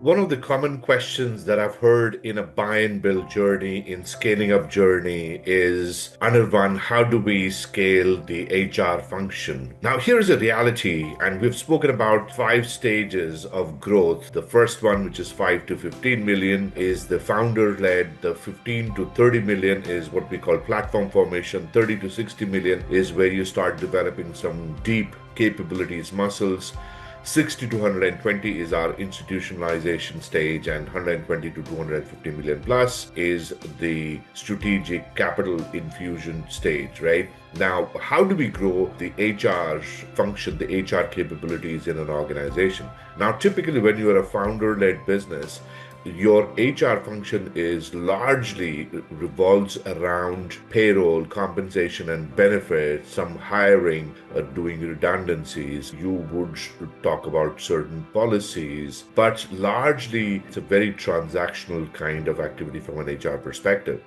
One of the common questions that I've heard in a buy and build journey, in scaling up journey is, Anirvan, how do we scale the HR function? Now, here's a reality, and we've spoken about five stages of growth. The first one, which is 5 to 15 million, is the founder led. The 15 to 30 million is what we call platform formation. 30 to 60 million is where you start developing some deep capabilities, muscles. 60 to 120 is our institutionalization stage, and 120 to 250 million plus is the strategic capital infusion stage, right? Now, how do we grow the HR function, the HR capabilities in an organization? Now, typically, when you are a founder led business, your HR function is largely revolves around payroll, compensation and benefits, some hiring, doing redundancies. You would talk about certain policies, but largely it's a very transactional kind of activity from an HR perspective.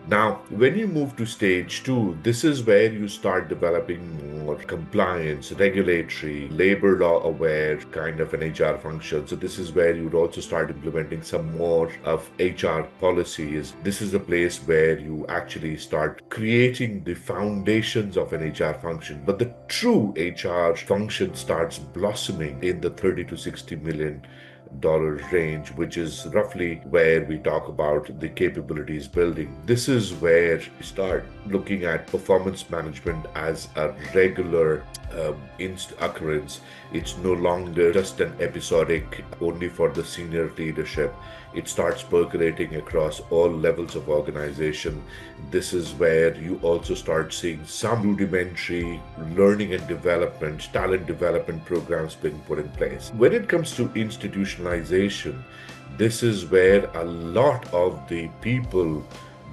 Now, when you move to stage two, this is where you start developing more compliance, regulatory, labor law aware kind of an HR function. So, this is where you would also start implementing some more of HR policies. This is a place where you actually start creating the foundations of an HR function. But the true HR function starts blossoming in the 30 to 60 million dollar range, which is roughly where we talk about the capabilities building. This is where we start looking at performance management as a regular occurrence. It's no longer just an episodic only for the senior leadership. It starts percolating across all levels of organization. This is where you also start seeing some rudimentary learning and development, talent development programs being put in place. When it comes to institutionalization, this is where a lot of the people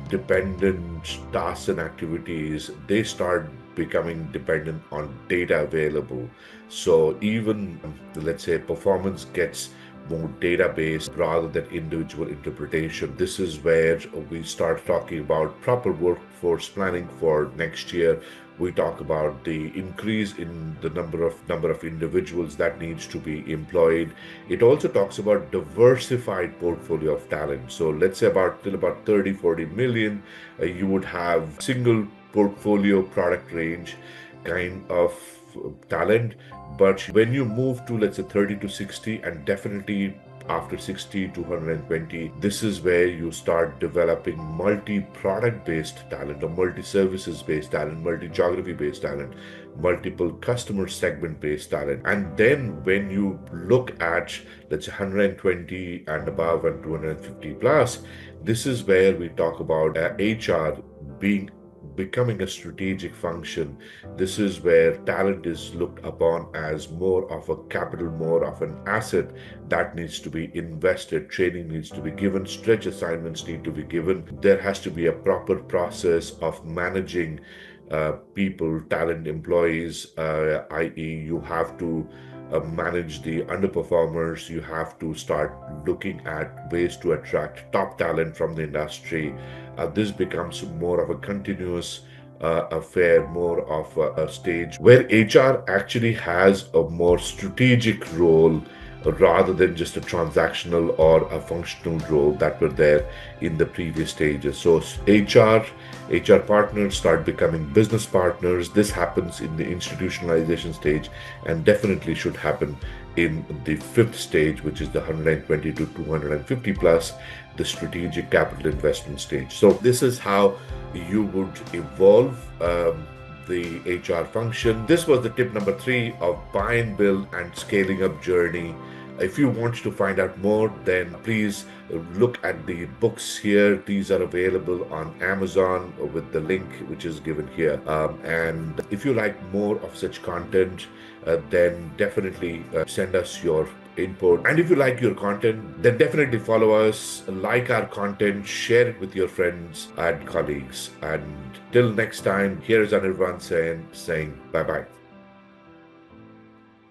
dependent tasks and activities, they start becoming dependent on data available. So even, let's say, performance gets more database rather than individual interpretation. This is where we start talking about proper workforce planning for next year. We talk about the increase in the number of individuals that needs to be employed. It also talks about diversified portfolio of talent. So let's say about till about 30 40 million, you would have single portfolio product range kind of talent. But when you move to, let's say, 30 to 60, and definitely after 60 to 120, this is where you start developing multi-product based talent or multi-services based talent, multi-geography based talent, multiple customer segment based talent. And then when you look at, let's say, 120 and above and 250 plus, this is where we talk about HR becoming a strategic function. This is where talent is looked upon as more of a capital, more of an asset that needs to be invested. Training needs to be given, stretch assignments need to be given. There has to be a proper process of managing people, talent, employees, i.e., you have to manage the underperformers. You have to start looking at ways to attract top talent from the industry. This becomes more of a continuous affair, more of a stage where HR actually has a more strategic role rather than just a transactional or a functional role that were there in the previous stages. So HR partners start becoming business partners. This happens in the institutionalization stage and definitely should happen in the fifth stage, which is the 120 to 250 plus, the strategic capital investment stage. So this is how you would evolve the HR function. This was the tip number 3 of buy and build and scaling up journey. If you want to find out more, then please look at the books here. These are available on Amazon with the link which is given here. And if you like more of such content, then definitely send us your input. And if you like your content, then definitely follow us, like our content, share it with your friends and colleagues. And till next time, here is Anirvan saying bye bye.